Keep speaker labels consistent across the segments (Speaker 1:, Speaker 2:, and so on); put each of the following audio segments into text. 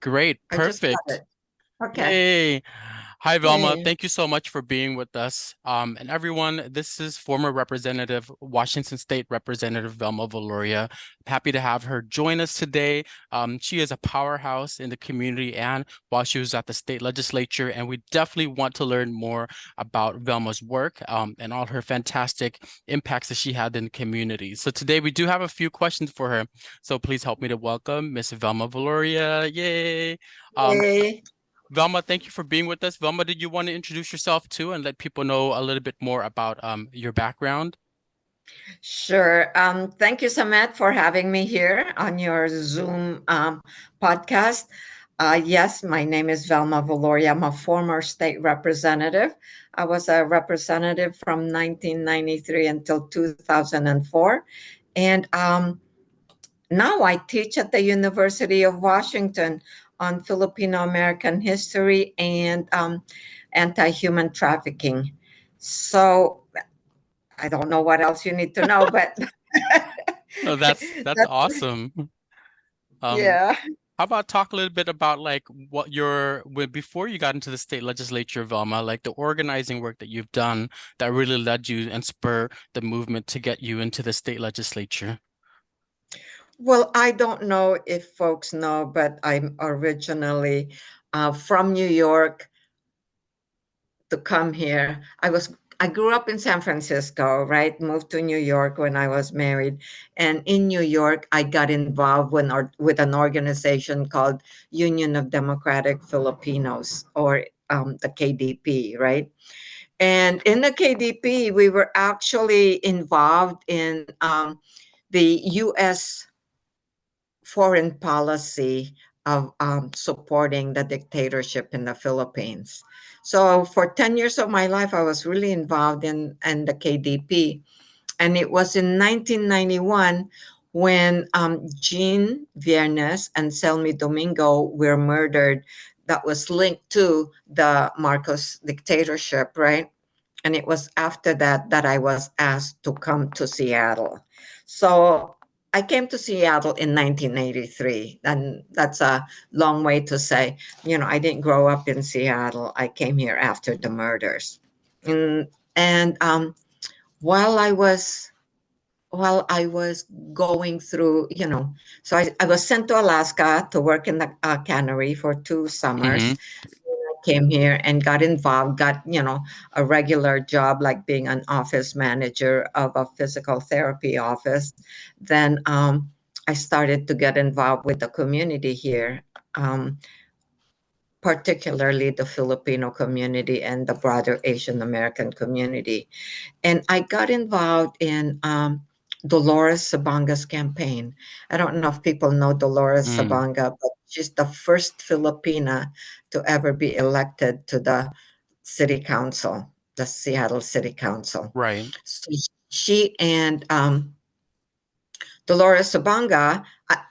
Speaker 1: Great.
Speaker 2: I just got
Speaker 1: Perfect.
Speaker 2: it. Okay.
Speaker 1: Yay. Hi, Velma.
Speaker 2: Hey.
Speaker 1: Thank you so much for being with us. And everyone, this is former Representative, Washington State Representative Velma Veloria. Happy to have her join us today. She is a powerhouse in the community and while she was at the state legislature, and we definitely want to learn more about Velma's work and all her fantastic impacts that she had in the community. So today we do have a few questions for her. So please help me to welcome Miss Velma Veloria. Yay. Um,
Speaker 2: Hey.
Speaker 1: Velma, thank you for being with us. Velma, did you want to introduce yourself too and let people know a little bit more about your background?
Speaker 2: Sure. Thank you, Samet, for having me here on your Zoom podcast. Yes, my name is Velma Veloria. I'm a former state representative. I was a representative from 1993 until 2004. And now I teach at the University of Washington on Filipino American history and anti-human trafficking. So I don't know what else you need to know, but
Speaker 1: Oh, that's
Speaker 2: that's,
Speaker 1: awesome. Um,
Speaker 2: yeah.
Speaker 1: how about talk a little bit about like what before you got into the state legislature, Velma, like the organizing work that you've done that really led you and spur the movement to get you into the state legislature.
Speaker 2: Well, I don't know if folks know, but I'm originally from New York to come here. I grew up in San Francisco, right? Moved to New York when I was married. And in New York, I got involved with an organization called Union of Democratic Filipinos, or the KDP, right? And in the KDP, we were actually involved in the U.S. foreign policy of supporting the dictatorship in the Philippines. So for 10 years of my life, I was really involved in the KDP. And it was in 1991 when Jean Viernes and Selmy Domingo were murdered. That was linked to the Marcos dictatorship, right? And it was after that I was asked to come to Seattle. So I came to Seattle in 1983, and that's a long way to say, I didn't grow up in Seattle. I came here after the murders. And while I was going through, so I was sent to Alaska to work in the cannery for 2 summers.
Speaker 1: Mm-hmm.
Speaker 2: Came here and got involved, got, a regular job like being an office manager of a physical therapy office. Then I started to get involved with the community here, um, particularly the Filipino community and the broader Asian American community. And I got involved in Dolores Sabanga's campaign. I don't know if people know Dolores
Speaker 1: Mm,
Speaker 2: Sabanga, but she's the first Filipina to ever be elected to the city council, the Seattle City Council.
Speaker 1: right.
Speaker 2: So she and Dolores Sabanga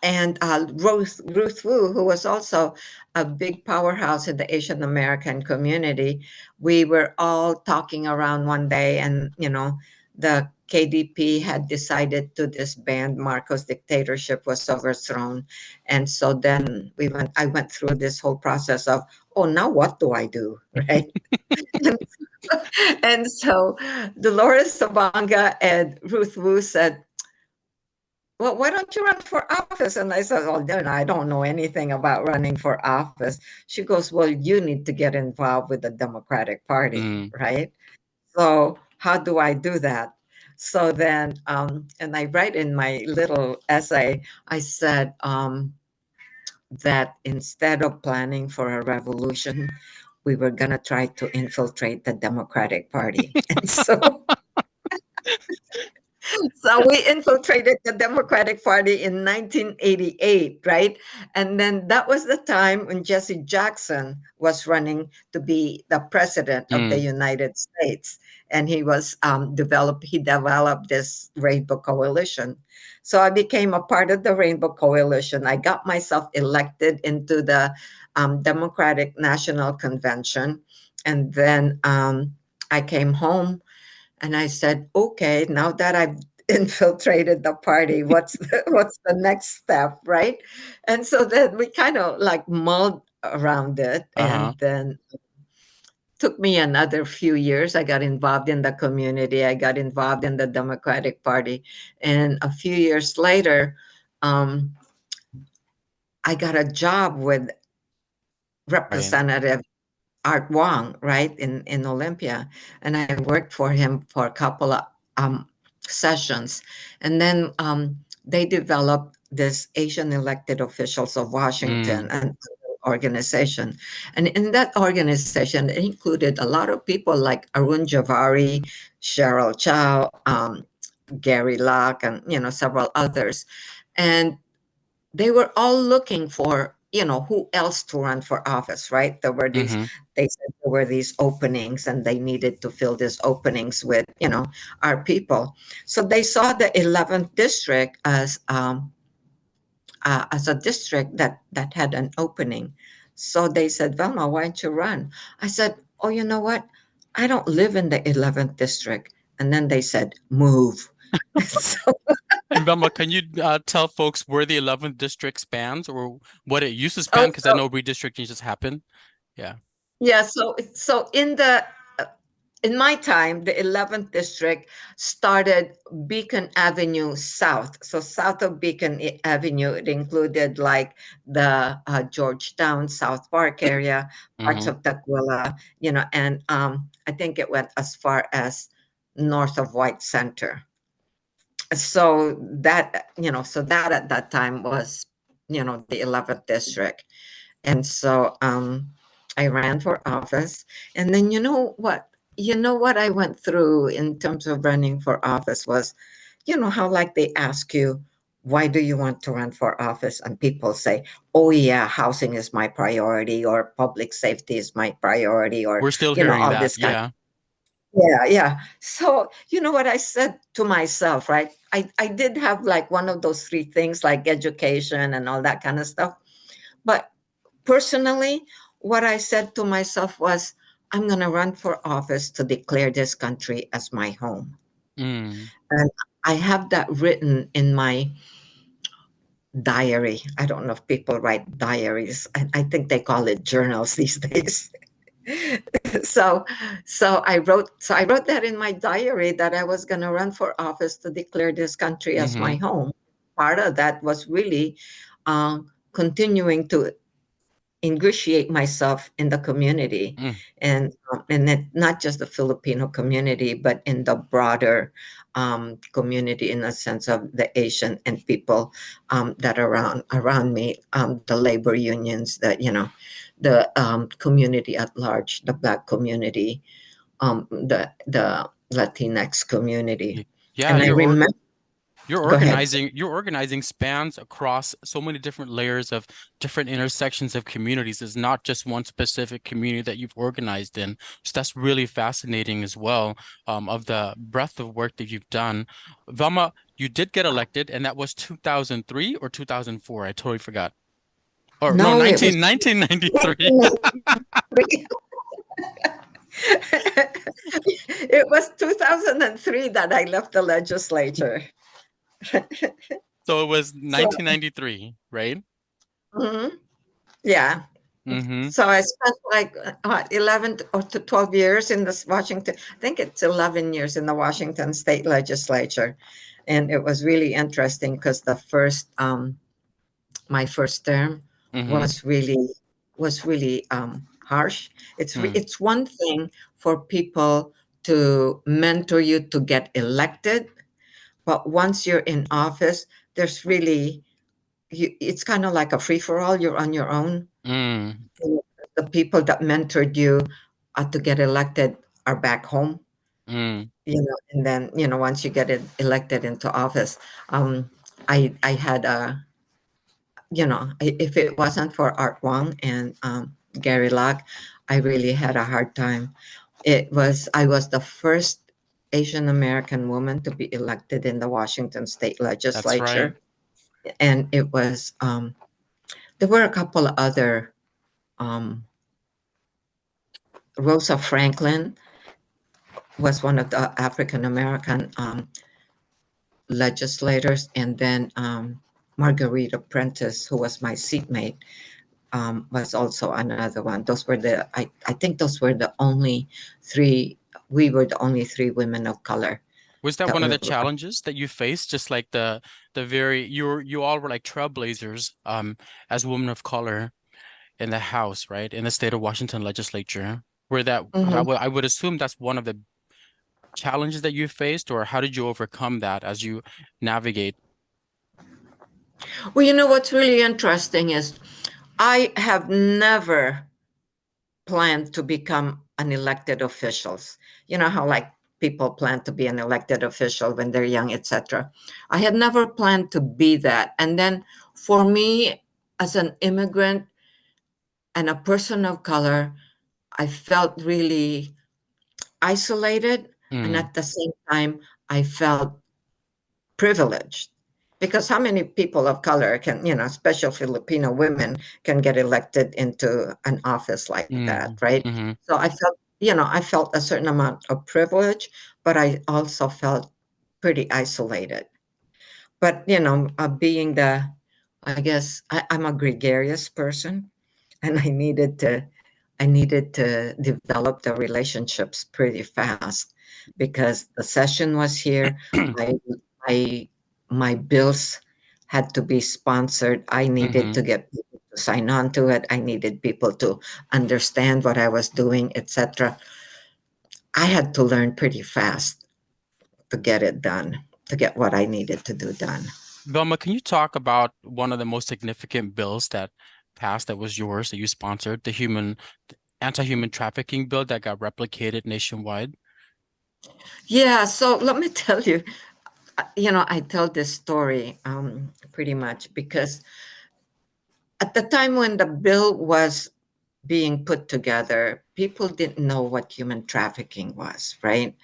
Speaker 2: and Ruth Wu, who was also a big powerhouse in the Asian American community, we were all talking around one day, and the KDP had decided to disband. Marcos dictatorship was overthrown, and so then I went through this whole process of, oh, now what do I do, right? And so Dolores Sabanga and Ruth Wu said, well, why don't you run for office? And I said, well, I don't know anything about running for office. She goes, well, you need to get involved with the Democratic Party,
Speaker 1: Mm,
Speaker 2: right? So how do I do that? So then, and I write in my little essay, I said that instead of planning for a revolution, we were going to try to infiltrate the Democratic Party. And so we infiltrated the Democratic Party in 1988, right? And then that was the time when Jesse Jackson was running to be the president of the
Speaker 1: mm,
Speaker 2: United States. And he developed this Rainbow Coalition. So I became a part of the Rainbow Coalition. I got myself elected into the Democratic National Convention. And then I came home and I said, okay, now that I've infiltrated the party. What's the next step, right? And so then we kind of like mulled around it,
Speaker 1: Uh-huh.
Speaker 2: and then took me another few years. I got involved in the community. I got involved in the Democratic Party, and a few years later, um, I got a job with
Speaker 1: Right.
Speaker 2: Representative Art Wong, right, in Olympia, and I worked for him for a couple of sessions, and then they developed this Asian elected officials of Washington
Speaker 1: Mm.
Speaker 2: and organization, and in that organization, it included a lot of people like Arun Javari, Cheryl Chow, Gary Locke, and several others, and they were all looking for who else to run for office, right?
Speaker 1: Mm-hmm.
Speaker 2: They said there were these openings and they needed to fill these openings with our people. So they saw the 11th district as a district that had an opening. So they said, Velma, why don't you run? I said, oh, you know what, I don't live in the 11th district. And then they said, move. So
Speaker 1: And Velma, can you tell folks where the 11th district spans or what it used to span?
Speaker 2: oh,
Speaker 1: Because I know redistricting just happened. Yeah.
Speaker 2: yeah, so in my time, the 11th district started Beacon Avenue South. So south of Beacon Avenue, it included like the Georgetown, South Park area, parts
Speaker 1: Mm-hmm.
Speaker 2: of Tukwila, and I think it went as far as north of White Center. So that at that time was, the 11th district. And so I ran for office. And then you know what I went through in terms of running for office was, how like they ask you, why do you want to run for office? And people say, oh yeah, housing is my priority, or public safety is my priority, or
Speaker 1: We're still hearing
Speaker 2: all
Speaker 1: that.
Speaker 2: this kind.
Speaker 1: Yeah.
Speaker 2: Yeah. So you know what I said to myself, right? I did have like one of those three things, like education and all that kind of stuff. But personally, what I said to myself was, I'm going to run for office to declare this country as my home.
Speaker 1: Mm.
Speaker 2: And I have that written in my diary. I don't know if people write diaries. I think they call it journals these days. so so I wrote that in my diary, that I was going to run for office to declare this country as my
Speaker 1: Mm-hmm.
Speaker 2: home. Part of that was really continuing to ingratiate myself in the community,
Speaker 1: Mm.
Speaker 2: and not just the Filipino community, but in the broader community, in the sense of the Asian and people that are around me, the labor unions, the community at large, the Black community, the Latinx community.
Speaker 1: Yeah,
Speaker 2: And I remember, go ahead.
Speaker 1: Your organizing spans across so many different layers of different intersections of communities. It's not just one specific community that you've organized in. So that's really fascinating as well, of the breadth of work that you've done. Velma, you did get elected, and that was 2003 or 2004. I totally forgot. Or no,
Speaker 2: No, it was
Speaker 1: 1993.
Speaker 2: 1993. It was 2003 that I left the legislature.
Speaker 1: So it was
Speaker 2: So,
Speaker 1: 1993, right?
Speaker 2: mhm, yeah.
Speaker 1: Mm-hmm.
Speaker 2: So I spent like 11 or to 12 years in this Washington, I think it's 11 years in the Washington State Legislature. And it was really interesting because my first term
Speaker 1: Mm-hmm.
Speaker 2: was really harsh.
Speaker 1: Mm.
Speaker 2: It's one thing for people to mentor you to get elected, but once you're in office, there's really it's kind of like a free for all. You're on your own.
Speaker 1: Mm.
Speaker 2: The people that mentored you to get elected are back home,
Speaker 1: Mm.
Speaker 2: and then once you get elected into office, I had if it wasn't for Art Wong and Gary Locke, I really had a hard time. I was the first Asian American woman to be elected in the Washington State
Speaker 1: That's right.
Speaker 2: Legislature, and there were a couple of other. Um, Rosa Franklin was one of the African American legislators, and then Margarita Prentice, who was my seatmate, was also another one. Those were I think those were the only three. We were the only three women of color
Speaker 1: Was that
Speaker 2: that
Speaker 1: one of
Speaker 2: were.
Speaker 1: the challenges that you faced? Just like you all were like trailblazers as women of color in the House, right? In the state of Washington legislature. Where that
Speaker 2: Mhm.
Speaker 1: I would assume that's one of the challenges that you faced, or how did you overcome that as you navigate?
Speaker 2: Well, you know what's really interesting is I have never planned to become an elected officials. You know how like people plan to be an elected official when they're young, etc. I had never planned to be that. And then for me, as an immigrant and a person of color, I felt really isolated. And
Speaker 1: Mm,
Speaker 2: at the same time, I felt privileged. Because how many people of color can, especially Filipino women, can get elected into an office like that,
Speaker 1: mm,
Speaker 2: right?
Speaker 1: mm-hmm.
Speaker 2: So I felt a certain amount of privilege, but I also felt pretty isolated. But, being I guess I'm a gregarious person, and I needed to develop the relationships pretty fast because the session was here. I I my bills had to be sponsored. I needed
Speaker 1: Mm-hmm.
Speaker 2: to get people to sign on to it. I needed people to understand what I was doing, etc. I had to learn pretty fast to get it done, to get what I needed to do done.
Speaker 1: Velma, can you talk about one of the most significant bills that passed that was yours that you sponsored, the anti-human trafficking bill that got replicated nationwide?
Speaker 2: Yeah, so let me tell you, I tell this story pretty much because at the time when the bill was being put together, people didn't know what human trafficking was, right?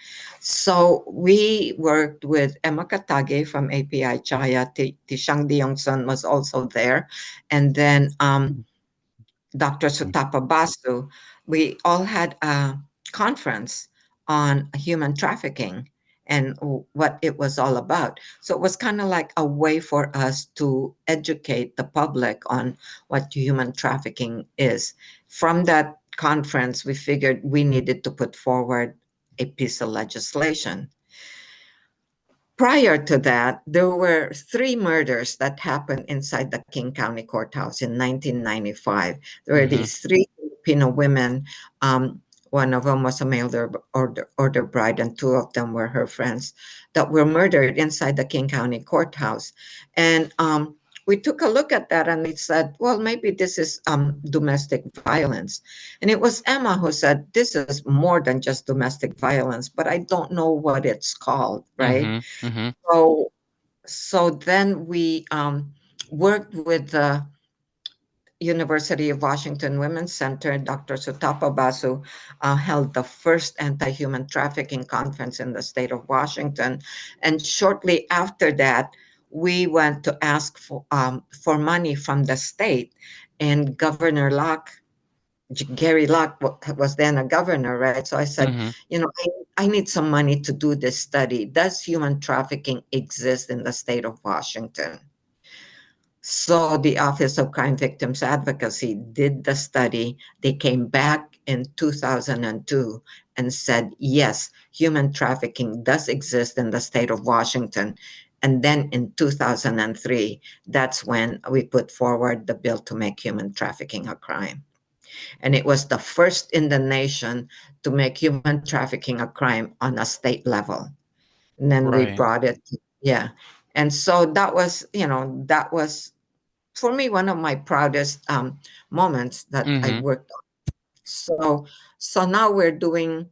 Speaker 2: So we worked with Emma Katage from API Chaya. Tishang Diongson was also there. And then Dr. Sutapa Basu. We all had a conference on human trafficking and what it was all about. So it was kind of like a way for us to educate the public on what human trafficking is. From that conference, we figured we needed to put forward a piece of legislation. Prior to that, there were three murders that happened inside the King County Courthouse in 1995. There were
Speaker 1: Mm-hmm.
Speaker 2: these three Filipino women. One of them was a mail order bride, and two of them were her friends that were murdered inside the King County Courthouse. And we took a look at that and we said, well, maybe this is domestic violence. And it was Emma who said, this is more than just domestic violence, but I don't know what it's called, right?
Speaker 1: Mm-hmm. Mm-hmm.
Speaker 2: So so then we worked with the University of Washington Women's Center. Dr. Sutapa Basu held the first anti-human trafficking conference in the state of Washington. And shortly after that, we went to ask for money from the state. And Governor Locke, Gary Locke was then a governor, right? So I said,
Speaker 1: Mm-hmm.
Speaker 2: I need some money to do this study. Does human trafficking exist in the state of Washington? So the Office of Crime Victims Advocacy did the study. They came back in 2002 and said, yes, human trafficking does exist in the state of Washington. And then in 2003, that's when we put forward the bill to make human trafficking a crime. And it was the first in the nation to make human trafficking a crime on a state level. And then we
Speaker 1: Right.
Speaker 2: brought it, yeah. And so that was for me one of my proudest moments that I
Speaker 1: Mm-hmm.
Speaker 2: worked on. So now we're doing,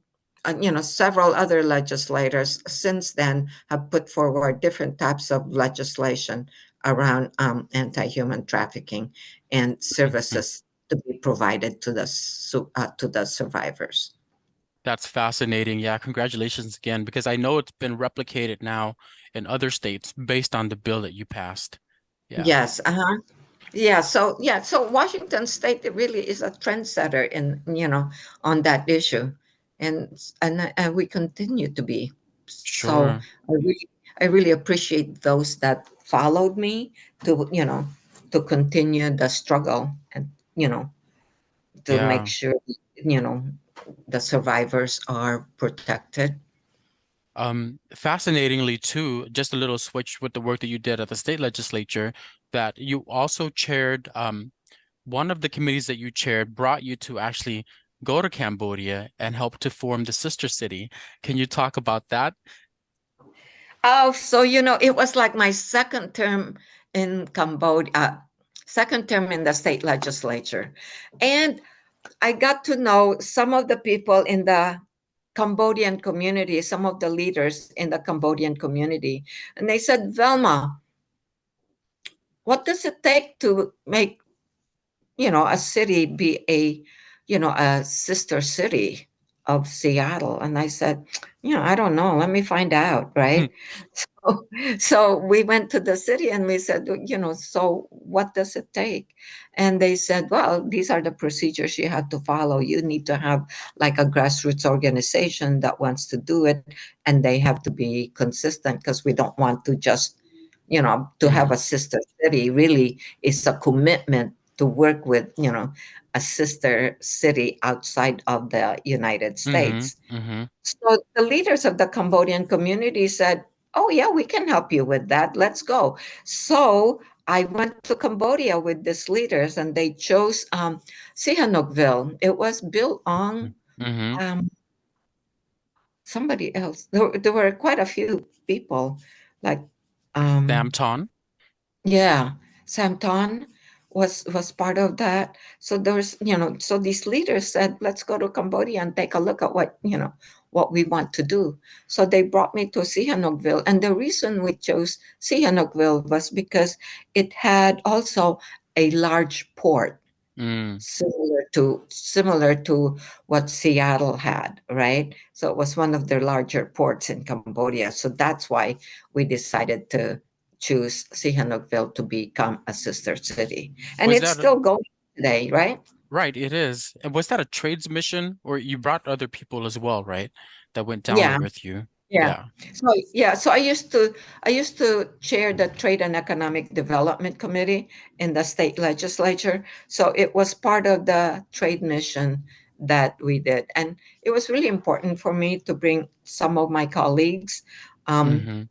Speaker 2: several other legislators since then have put forward different types of legislation around anti-human trafficking and
Speaker 1: Mm-hmm.
Speaker 2: services to be provided to to the survivors.
Speaker 1: That's fascinating. Yeah, congratulations again, because I know it's been replicated now in other states based on the bill that you passed. Yeah,
Speaker 2: Yes, uh-huh. So Washington State really is a trendsetter in on that issue, and we continue to be. So
Speaker 1: sure.
Speaker 2: I really I really appreciate those that followed me to, to continue the struggle and, to make
Speaker 1: Yeah.
Speaker 2: sure, the survivors are protected.
Speaker 1: Fascinatingly too, just a little switch with the work that you did at the state legislature, that you also chaired, one of the committees that you chaired brought you to actually go to Cambodia and help to form the sister city. Can you talk about that?
Speaker 2: Oh, so it was like my second term in Cambodia, second term in the state legislature. And I got to know some of the people in the Cambodian community, some of the leaders in the Cambodian community. And they said, Velma, what does it take to make, a city be a sister city of Seattle? And I said, I don't know. Let me find out, right? So we went to the city and we said, so what does it take? And they said, well, these are the procedures you have to follow. You need to have like a grassroots organization that wants to do it, and they have to be consistent because we don't want to just, to have a
Speaker 1: Mm-hmm.
Speaker 2: sister city really is a commitment to work with, a sister city outside of the United
Speaker 1: Mm-hmm.
Speaker 2: States.
Speaker 1: Mm-hmm.
Speaker 2: So the leaders of the Cambodian community said, oh, yeah, we can help you with that. Let's go. So I went to Cambodia with these leaders, and they chose Sihanoukville. It was built on
Speaker 1: Mm-hmm.
Speaker 2: um, somebody else. There were quite a few people, like um,
Speaker 1: Samton.
Speaker 2: yeah, Samton was part of that. So there's, so these leaders said, let's go to Cambodia and take a look at what we want to do. So they brought me to Sihanoukville. And the reason we chose Sihanoukville was because it had also a large port
Speaker 1: Mm.
Speaker 2: similar to what Seattle had, right? So it was one of their larger ports in Cambodia. So that's why we decided to choose Sihanoukville to become a sister city. And
Speaker 1: Was
Speaker 2: it's
Speaker 1: that
Speaker 2: still going today, right?
Speaker 1: right? It is. And was that a trades mission, or you brought other people as well, right? That went down there
Speaker 2: Yeah,
Speaker 1: with you?
Speaker 2: yeah.
Speaker 1: Yeah.
Speaker 2: So I used to chair the Trade and Economic Development Committee in the state legislature. So it was part of the trade mission that we did, and it was really important for me to bring some of my colleagues um,
Speaker 1: Mm-hmm.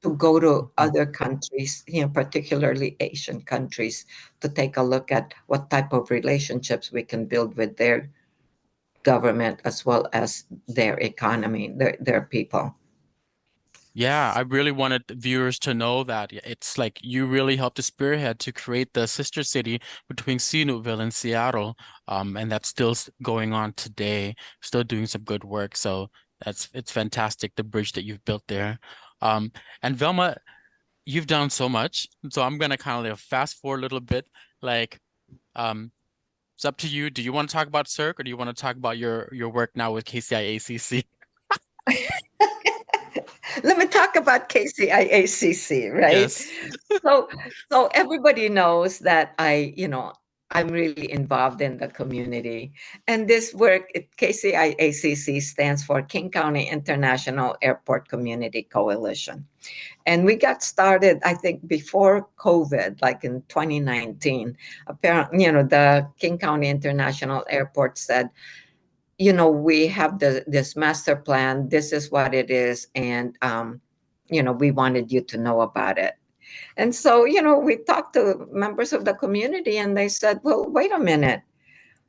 Speaker 2: to go to
Speaker 1: Mm-hmm.
Speaker 2: other countries, particularly Asian countries, to take a look at what type of relationships we can build with their government as well as their economy, their people.
Speaker 1: Yeah, I really wanted the viewers to know that it's like you really helped to spearhead to create the sister city between Sihanoukville and Seattle. And that's still going on today, still doing some good work. So it's fantastic, the bridge that you've built there. Um, and Velma, you've done so much. So I'm gonna kind of like fast forward a little bit. Like, um, it's up to you. Do you want to talk about CIRC, or do you want to talk about your work now with KCIACC?
Speaker 2: Let me talk about KCIACC, right?
Speaker 1: Yes.
Speaker 2: So, so everybody knows that I'm really involved in the community. And this work at KCIACC stands for King County International Airport Community Coalition. And we got started, I think, before COVID, like in 2019. Apparently, the King County International Airport said, we have this master plan. This is what it is. And, we wanted you to know about it. And so, we talked to members of the community, and they said, well, wait a minute.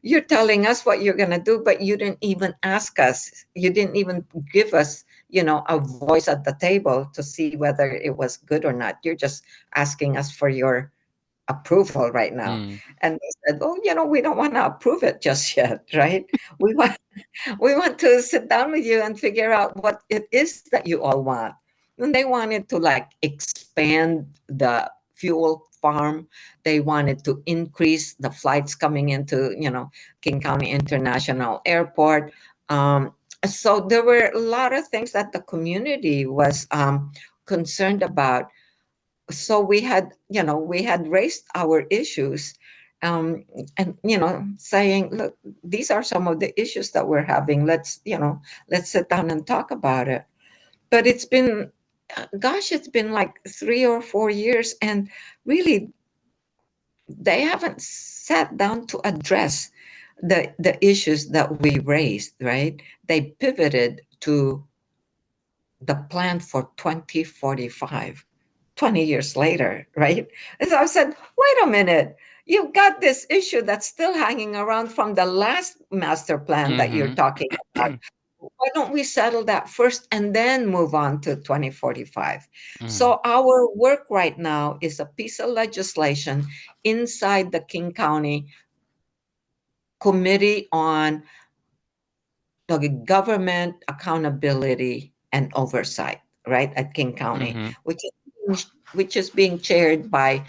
Speaker 2: You're telling us what you're going to do, but you didn't even ask us. You didn't even give us, a voice at the table to see whether it was good or not. You're just asking us for your approval right now.
Speaker 1: Mm,
Speaker 2: And they said, oh, we don't want to approve it just yet, right? We want we want to sit down with you and figure out what it is that you all want. And they wanted to like expand the fuel farm. They wanted to increase the flights coming into, King County International Airport. So there were a lot of things that the community was concerned about. So we had raised our issues, um, and saying, look, these are some of the issues that we're having. Let's sit down and talk about it. But it's been gosh, it's been like 3 or 4 years, and really, they haven't sat down to address the issues that we raised, right? They pivoted to the plan for 2045, 20 years later, right? And so I said, wait a minute, you've got this issue that's still hanging around from the last master plan that you're talking about. Why don't we settle that first and then move on to 2045? So our work right now is a piece of legislation inside the King County Committee on the Government Accountability and Oversight, right, at King County, which is being chaired by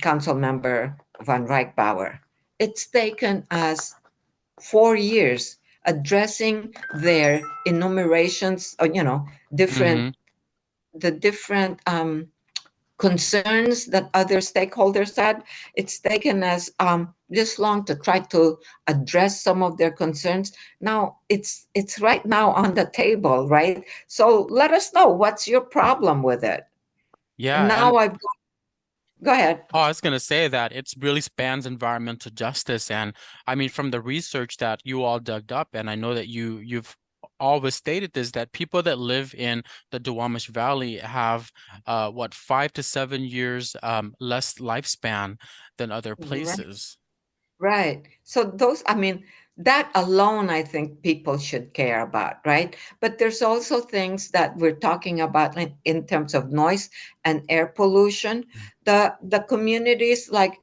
Speaker 2: Council Member Van Reichbauer. It's taken us 4 years addressing their enumerations, or different the different concerns that other stakeholders had. It's taken us this long to try to address some of their concerns. Now it's right now on the table, right? So let us know what's your problem with it. And
Speaker 1: Yeah,
Speaker 2: now
Speaker 1: and
Speaker 2: go ahead.
Speaker 1: oh, I was going to say that it really spans environmental justice. And I mean, from the research that you all dug up, and I know that you've always stated this, that people that live in the Duwamish Valley have what, 5 to 7 years less lifespan than other
Speaker 2: Right.
Speaker 1: places.
Speaker 2: Right. So those, I mean, that alone, I think people should care about, right? But there's also things that we're talking about in terms of noise and air pollution. The communities like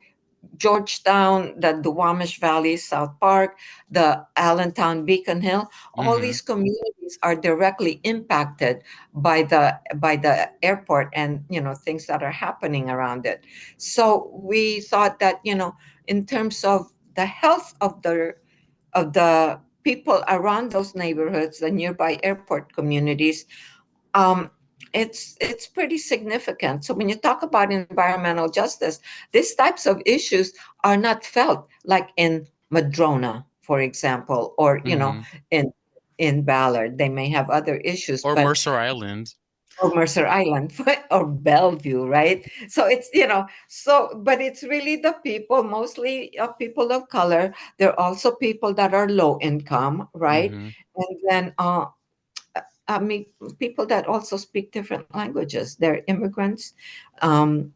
Speaker 2: Georgetown, the Duwamish Valley, South Park, the Allentown, Beacon Hill, all
Speaker 1: Mm-hmm.
Speaker 2: these communities are directly impacted by the airport and things that are happening around it. So we thought that in terms of the health of the people around those neighborhoods, the nearby airport communities, um, it's pretty significant. So when you talk about environmental justice, these types of issues are not felt like in Madrona, for example, or
Speaker 1: Mm-hmm.
Speaker 2: in Ballard. They may have other issues,
Speaker 1: Or
Speaker 2: but
Speaker 1: Mercer Island.
Speaker 2: or Mercer Island or Bellevue, right? So but it's really the people, mostly people of color. There are also people that are low income, right?
Speaker 1: Mm-hmm.
Speaker 2: And then I mean, people that also speak different languages. They're immigrants, and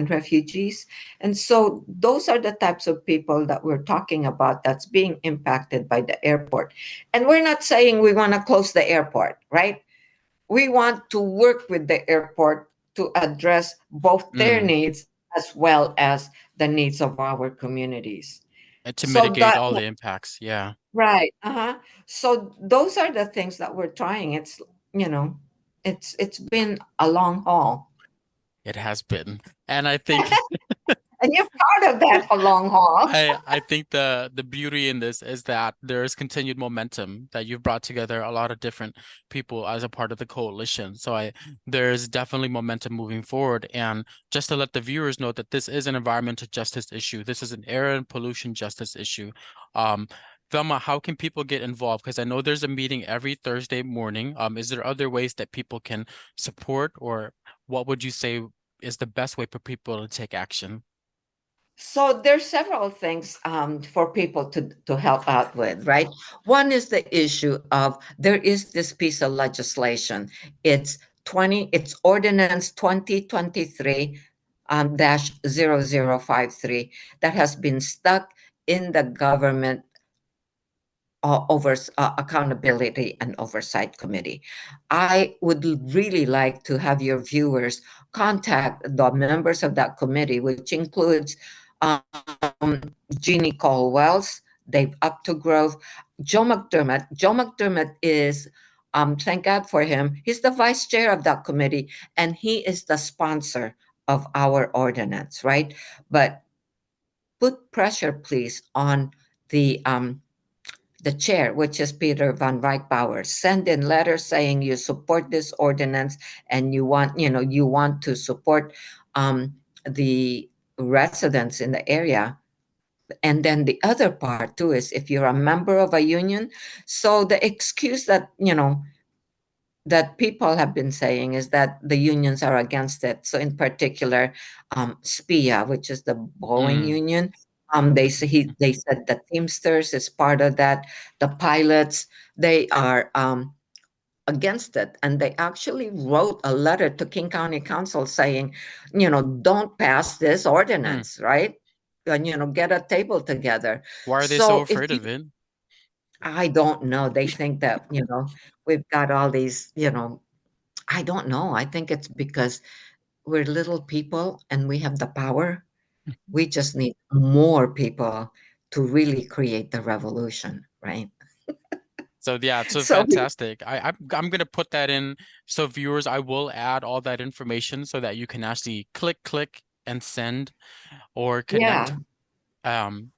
Speaker 2: refugees, and so those are the types of people that we're talking about that's being impacted by the airport. And we're not saying we want to close the airport, right? We want to work with the airport to address both their
Speaker 1: Mm.
Speaker 2: needs as well as the needs of our communities.
Speaker 1: And to
Speaker 2: So
Speaker 1: mitigate
Speaker 2: that
Speaker 1: all the impacts. Yeah,
Speaker 2: Right. Uh-huh. So those are the things that we're trying. You know, it's been a long haul.
Speaker 1: it has been. And I think
Speaker 2: And you're part of that a long haul.
Speaker 1: I think the beauty in this is that there is continued momentum, that you've brought together a lot of different people as a part of the coalition. So there's definitely momentum moving forward. And just to let the viewers know that this is an environmental justice issue. This is an air and pollution justice issue. Um, Velma, how can people get involved? Because I know there's a meeting every Thursday morning. Is there other ways that people can support, or what would you say is the best way for people to take action?
Speaker 2: So there's several things for people to help out with, right? One is the issue of there is this piece of legislation. It's Ordinance 2023 dash 0053 that has been stuck in the government accountability and oversight committee. I would really like to have your viewers contact the members of that committee, which includes Jeannie Cole-Wells, Dave Upto-Grove, Joe McDermott. Joe McDermott is, thank God for him, he's the vice chair of that committee, and he is the sponsor of our ordinance, right? But put pressure, please, on the chair, which is Peter Van Reichbauer. Send in letters saying you support this ordinance and you want to support the residents in the area. And then the other part too is if you're a member of a union. So the excuse that that people have been saying is that the unions are against it. So in particular, SPIA, which is the Boeing
Speaker 1: Mm,
Speaker 2: union, they said the Teamsters is part of that. The pilots, they are against it, and they actually wrote a letter to King County Council saying, don't pass this
Speaker 1: mm.
Speaker 2: ordinance, right? And get a table together.
Speaker 1: Why are they so
Speaker 2: So if
Speaker 1: afraid
Speaker 2: you
Speaker 1: of it?
Speaker 2: I don't know. They think that, we've got all these, I don't know. I think it's because we're little people and we have the power. We just need more people to really create the revolution, right?
Speaker 1: So yeah, so
Speaker 2: So
Speaker 1: fantastic. I'm gonna put that in. So viewers, I will add all that information so that you can actually click and send or connect.
Speaker 2: yeah,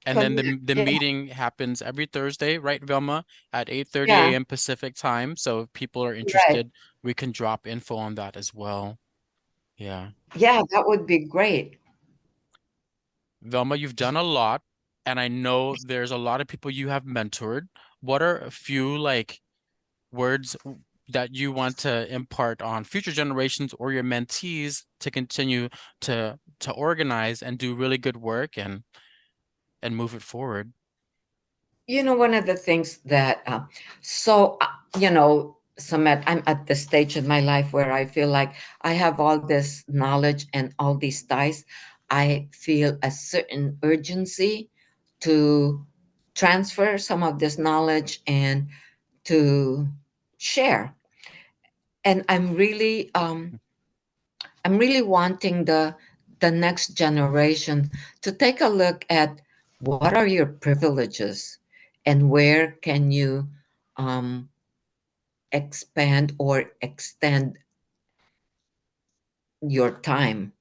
Speaker 1: And then the
Speaker 2: yeah,
Speaker 1: meeting happens every Thursday, right, Velma, at 8:30
Speaker 2: yeah,
Speaker 1: a.m. Pacific time. So if people are
Speaker 2: right.
Speaker 1: interested, we can drop info on that as well. Yeah.
Speaker 2: Yeah, that would be great.
Speaker 1: Velma, you've done a lot, and I know there's a lot of people you have mentored. What are a few like words that you want to impart on future generations or your mentees to continue to organize and do really good work and move it forward?
Speaker 2: One of the things that, Samet, I'm at the stage in my life where I feel like I have all this knowledge and all these ties. I feel a certain urgency to transfer some of this knowledge and to share. And I'm really wanting the next generation to take a look at what are your privileges and where can you um, expand or extend your time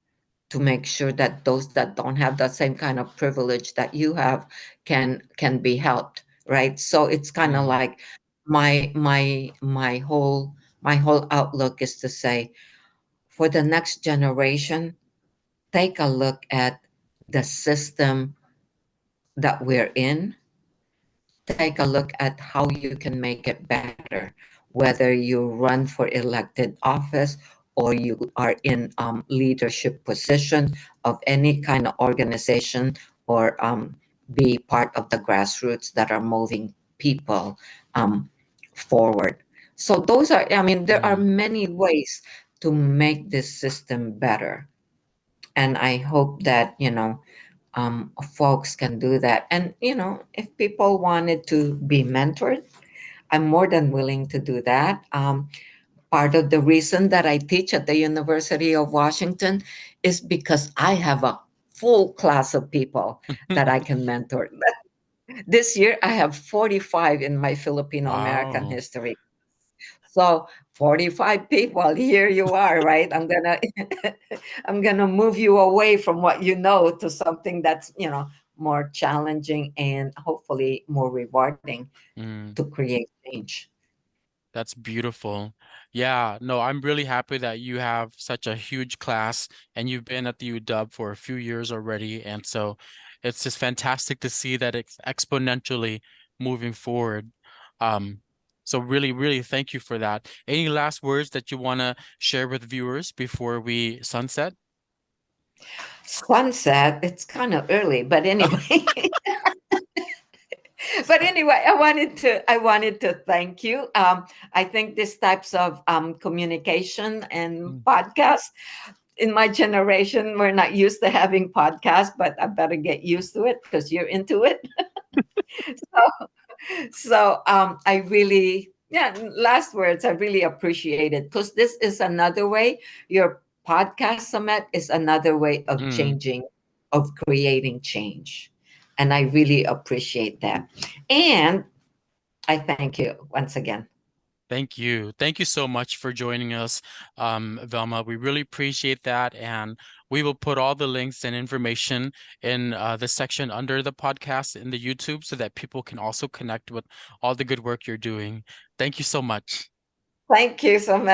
Speaker 2: to make sure that those that don't have the same kind of privilege that you have can be helped, right? So it's kind of
Speaker 1: Mm,
Speaker 2: like my whole outlook is to say, for the next generation, take a look at the system that we're in, take a look at how you can make it better, whether you run for elected office or you are in leadership position of any kind of organization, or be part of the grassroots that are moving people um, forward. So those are, I mean, there are
Speaker 1: mm,
Speaker 2: many ways to make this system better. And I hope that, folks can do that. And, if people wanted to be mentored, I'm more than willing to do that. Part of the reason that I teach at the University of Washington is because I have a full class of people that I can mentor. This year, I have 45 in my Filipino American
Speaker 1: wow.
Speaker 2: history. So 45 people, here you are, right? I'm gonna move you away from what you know to something that's, more challenging and hopefully more rewarding
Speaker 1: Mm.
Speaker 2: to create change.
Speaker 1: That's beautiful. Yeah, no, I'm really happy that you have such a huge class and you've been at the UW for a few years already. And so it's just fantastic to see that it's exponentially moving forward. Um, so really, really thank you for that. Any last words that you want to share with viewers before we sunset?
Speaker 2: Sunset, it's kind of early, but anyway. But anyway, I wanted to thank you. I think these types of communication and
Speaker 1: Mm,
Speaker 2: podcasts, in my generation, we're not used to having podcasts, but I better get used to it because you're into it. So I really, yeah, last words, I really appreciate it because this is another way. Your podcast summit is another way of
Speaker 1: mm.
Speaker 2: changing, of creating change. And I really appreciate that. And I thank you once again.
Speaker 1: Thank you. Thank you so much for joining us, Velma. We really appreciate that. And we will put all the links and information in the section under the podcast in the YouTube so that people can also connect with all the good work you're doing. Thank you so much.
Speaker 2: Thank you so much.